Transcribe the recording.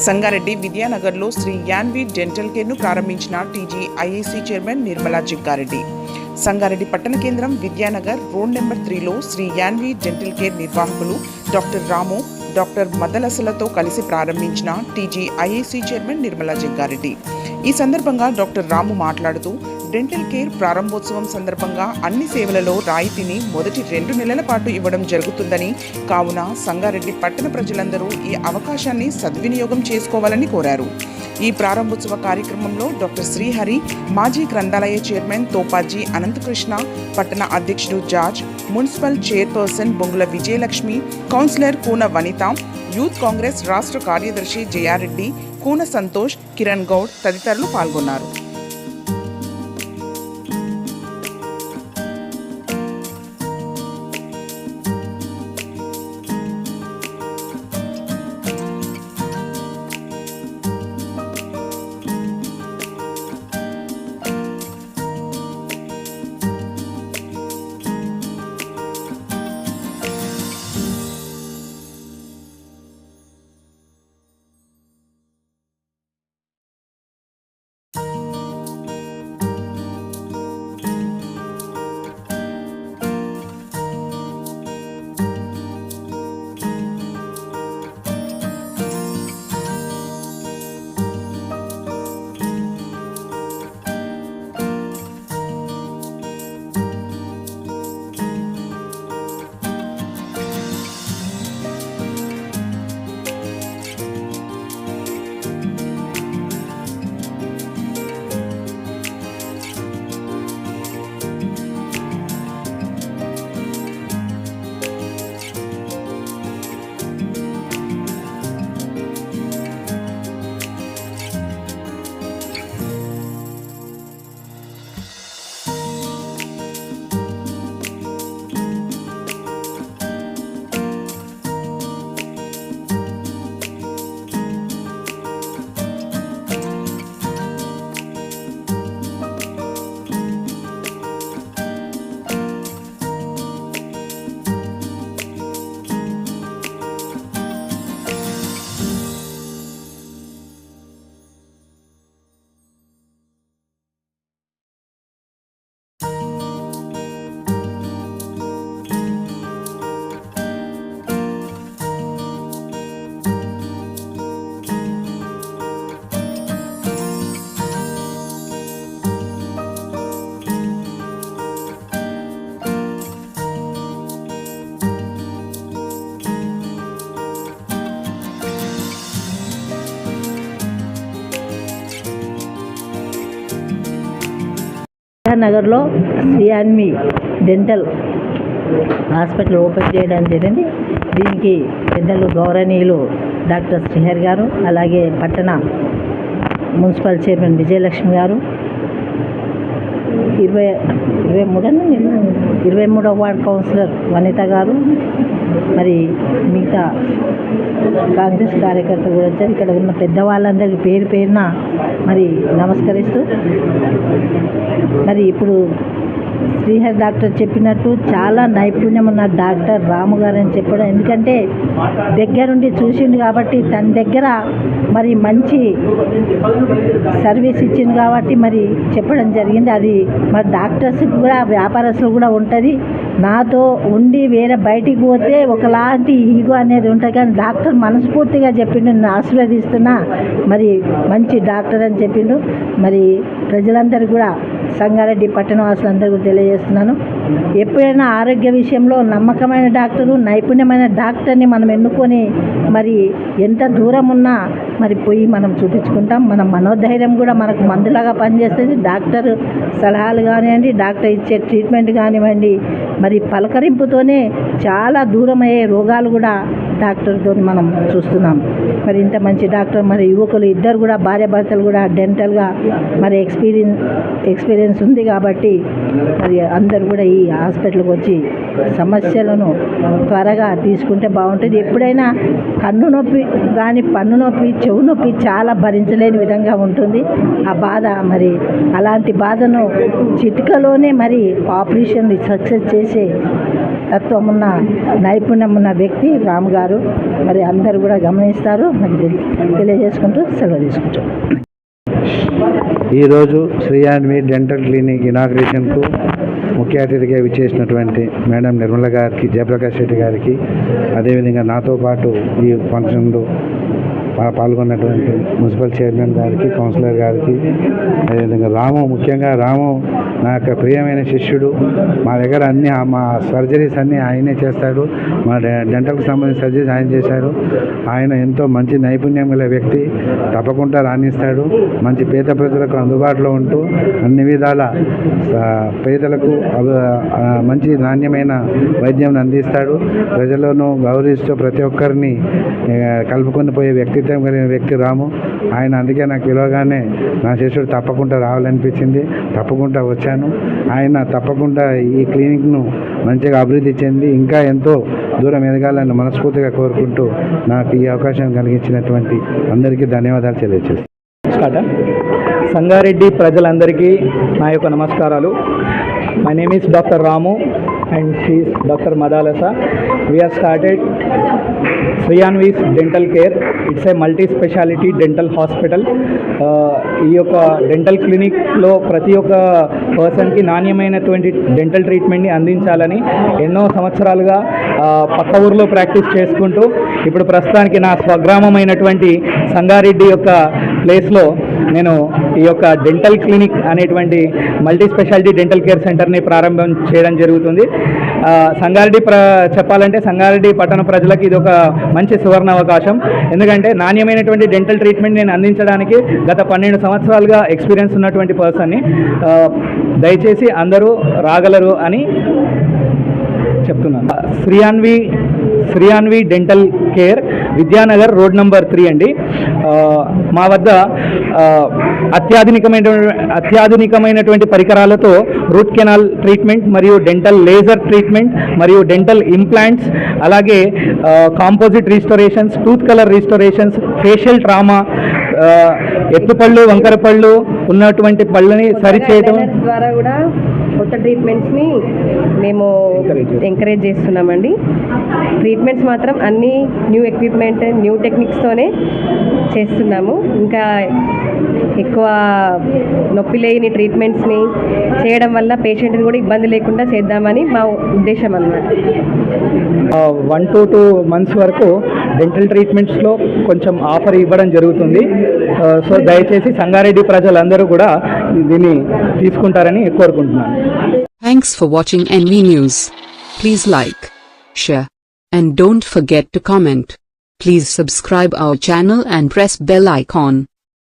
సంగారెడ్డి విద్యానగర్లో శ్రీ యాన్వి డెంటల్ కేర్ను ప్రారంభించిన టీజీఐఏసీ చైర్మన్ నిర్మలా జగ్గారెడ్డి. సంగారెడ్డి పట్టణ కేంద్రం విద్యానగర్ రోడ్ నెంబర్ 3లో శ్రీ యాన్వి డెంటల్ కేర్ నిర్వాహకులు డాక్టర్ రాము, డాక్టర్ మదలసలతో కలిసి ప్రారంభించిన టీజీఐఏసీ చైర్మన్ నిర్మలా జగ్గారెడ్డి. ఈ సందర్భంగా డాక్టర్ రాము మాట్లాడుతూ, డెంటల్ కేర్ ప్రారంభోత్సవం సందర్భంగా అన్ని సేవలలో రాయితీని మొదటి 2 నెలల పాటు ఇవ్వడం జరుగుతుందని, కావున సంగారెడ్డి పట్టణ ప్రజలందరూ ఈ అవకాశాన్ని సద్వినియోగం చేసుకోవాలని కోరారు. ఈ ప్రారంభోత్సవ కార్యక్రమంలో డాక్టర్ శ్రీహరి, మాజీ గ్రంథాలయ చైర్మన్ తోపాజీ అనంతకృష్ణ, పట్టణ అధ్యక్షుడు జార్జ్, మున్సిపల్ చైర్పర్సన్ బొంగుల విజయలక్ష్మి, కౌన్సిలర్ కూన వనిత, యూత్ కాంగ్రెస్ రాష్ట్ర కార్యదర్శి జయారెడ్డి, కూన సంతోష్, కిరణ్ గౌడ్ తదితరులు పాల్గొన్నారు. నగర్లో యాన్వి డెంటల్ హాస్పిటల్ ఓపెన్ చేయడం జరిగింది. దీనికి పెద్దలు గౌరవనీయులు డాక్టర్ శ్రీహరి గారు, అలాగే పట్టణ మున్సిపల్ చైర్మన్ విజయలక్ష్మి గారు, 23వ వార్డ్ కౌన్సిలర్ వనిత గారు, మరి మిగతా కాంగ్రెస్ కార్యకర్తలు కూడా వచ్చారు. ఇక్కడ ఉన్న పెద్దవాళ్ళందరికీ పేరు పేరున మరి నమస్కరిస్తూ, మరి ఇప్పుడు శ్రీహరి డాక్టర్ చెప్పినట్టు చాలా నైపుణ్యం ఉన్న డాక్టర్ రాము గారు అని చెప్పడం, ఎందుకంటే దగ్గరుండి చూసిండు కాబట్టి తన దగ్గర మరి మంచి సర్వీస్ ఇచ్చింది కాబట్టి మరి చెప్పడం జరిగింది. అది మరి డాక్టర్స్కి కూడా వ్యాపారస్తులు కూడా ఉంటుంది. నాతో ఉండి వేరే బయటికి పోతే ఒకలాంటి ఈగో అనేది ఉంటుంది, కానీ డాక్టర్ మనస్ఫూర్తిగా చెప్పిండు, నేను ఆశీర్వదిస్తున్నా, మరి మంచి డాక్టర్ అని చెప్పిండు. మరి ప్రజలందరూ కూడా సంగారెడ్డి పట్టణ వాసులందరికీ తెలియజేస్తున్నాను, ఎప్పుడైనా ఆరోగ్య విషయంలో నమ్మకమైన డాక్టరు, నైపుణ్యమైన డాక్టర్ని మనం ఎన్నుకొని మరి ఎంత దూరం ఉన్నా మరి పోయి మనం చూపించుకుంటాం. మన మనోధైర్యం కూడా మనకు మందులాగా పనిచేస్తుంది. డాక్టర్ సలహాలు కానివ్వండి, డాక్టర్ ఇచ్చే ట్రీట్మెంట్ కానివ్వండి, మరి పలకరింపుతోనే చాలా దూరం అయ్యే రోగాలు కూడా డాక్టర్తో మనం చూస్తున్నాం. మరి ఇంత మంచి డాక్టర్, మరి యువకులు ఇద్దరు కూడా భార్యాభర్తలు కూడా డెంటల్గా మరి ఎక్స్పీరియన్స్ ఉంది కాబట్టి మరి అందరూ కూడా ఈ హాస్పిటల్కి వచ్చి సమస్యలను త్వరగా తీసుకుంటే బాగుంటుంది. ఎప్పుడైనా కన్ను నొప్పి కానీ పన్ను నొప్పి చెవు నొప్పి చాలా భరించలేని విధంగా ఉంటుంది ఆ బాధ. మరి అలాంటి బాధను చిటికలోనే మరి ఆపరేషన్ సక్సెస్ చేసే తత్వం ఉన్న నైపుణ్యం ఉన్న వ్యక్తి రామ్ గారు. మరి అందరూ కూడా గమనిస్తారు. మరి తెలియజేసుకుంటూ సెలవు తీసుకుంటాం. ఈరోజు శ్రీ యాన్వి డెంటల్ క్లినిక్ ఇనాగ్రేషన్కు ముఖ్య అతిథిగా విచ్చేసినటువంటి మేడం నిర్మల గారికి, జయప్రకాష్ రెడ్డి గారికి, అదేవిధంగా నాతో పాటు ఈ ఫంక్షన్లో పాల్గొన్నటువంటి మున్సిపల్ చైర్మన్ గారికి, కౌన్సిలర్ గారికి, అదేవిధంగా రాము, ముఖ్యంగా రాము నా యొక్క ప్రియమైన శిష్యుడు. మా దగ్గర అన్ని మా సర్జరీస్ అన్నీ ఆయనే చేస్తాడు. మా డెంటల్కి సంబంధించిన సర్జరీస్ ఆయన చేశారు. ఆయన ఎంతో మంచి నైపుణ్యం గల వ్యక్తి, తప్పకుండా రాణిస్తాడు. మంచి పేద ప్రజలకు అందుబాటులో ఉంటూ అన్ని విధాల పేదలకు మంచి నాణ్యమైన వైద్యం అందిస్తాడు. ప్రజలను గౌరవిస్తూ ప్రతి ఒక్కరిని కలుపుకొని పోయే వ్యక్తిత్వం కలిగిన వ్యక్తి రాము. ఆయన అందుకే నాకు పిలవగానే నా శిష్యుడు తప్పకుండా రావాలనిపించింది. తప్పకుండా వచ్చాను. ఆయన తప్పకుండా ఈ క్లినిక్ను మంచిగా అభివృద్ధి చెంది ఇంకా ఎంతో దూరం ఎదగాలని మనస్ఫూర్తిగా కోరుకుంటూ నాకు ఈ అవకాశం కలిగించినటువంటి అందరికీ ధన్యవాదాలు తెలియజేస్తాను. సంగారెడ్డి ప్రజలందరికీ నా యొక్క నమస్కారాలు. My name is doctor Ramu and she is Dr. Madalasa. We have started Sri Yanvi's Dental Care. It's a multi-speciality dental hospital. ఈ యొక్క డెంటల్ క్లినిక్లో ప్రతి ఒక్క పర్సన్కి నాణ్యమైనటువంటి డెంటల్ ట్రీట్మెంట్ని అందించాలని ఎన్నో సంవత్సరాలుగా పక్క ఊరిలో ప్రాక్టీస్ చేసుకుంటూ ఇప్పుడు ప్రస్తుతానికి నా స్వగ్రామమైనటువంటి సంగారెడ్డి యొక్క ప్లేస్లో నేను ఈ యొక్క డెంటల్ క్లినిక్ అనేటువంటి మల్టీ స్పెషాలిటీ డెంటల్ కేర్ సెంటర్ని ప్రారంభం చేయడం జరుగుతుంది. సంగారెడ్డి చెప్పాలంటే సంగారెడ్డి పట్టణ ప్రజలకు ఇది ఒక మంచి సువర్ణ అవకాశం. ఎందుకంటే నాణ్యమైనటువంటి డెంటల్ ట్రీట్మెంట్ నేను అందించడానికి గత 12 సంవత్సరాలుగా ఎక్స్పీరియన్స్ ఉన్నటువంటి పర్సన్ని. దయచేసి అందరూ రాగలరు అని చెప్తున్నాను. Shri Yanvi dental care, Vidyanagar, road number 3 అండి. మా వద్ద అత్యాధునికమైనటువంటి పరికరాలతో రూట్ కెనాల్ ట్రీట్మెంట్ మరియు డెంటల్ లేజర్ ట్రీట్మెంట్ మరియు డెంటల్ ఇంప్లాంట్స్, అలాగే composite restorations, tooth colour restorations, facial trauma, ఎత్తుపళ్ళు, వంకర పళ్ళు ఉన్నటువంటి పళ్ళని సరిచేయడం ద్వారా కూడా కొత్త ట్రీట్మెంట్స్ని మేము ఎంకరేజ్ చేస్తున్నామండి. ట్రీట్మెంట్స్ మాత్రం అన్నీ న్యూ ఎక్విప్మెంట్, న్యూ టెక్నిక్స్తోనే చేస్తున్నాము. ఇంకా ఎక్కువ నొప్పి లేని ట్రీట్మెంట్స్ని చేయడం వల్ల పేషెంట్ని కూడా ఇబ్బంది లేకుండా చేద్దామని మా ఉద్దేశం అన్నమాట. 1 to 2 months వరకు డెంటల్ ట్రీట్మెంట్స్లో కొంచెం ఆఫర్ ఇవ్వడం జరుగుతుంది. సో దయచేసి సంగారెడ్డి ప్రజలందరూ కూడా దీన్ని తీసుకుంటారని కోరుకుంటున్నాను. Thanks for watching NV News. Please like, share, and don't forget to comment. Please subscribe our channel and press bell icon.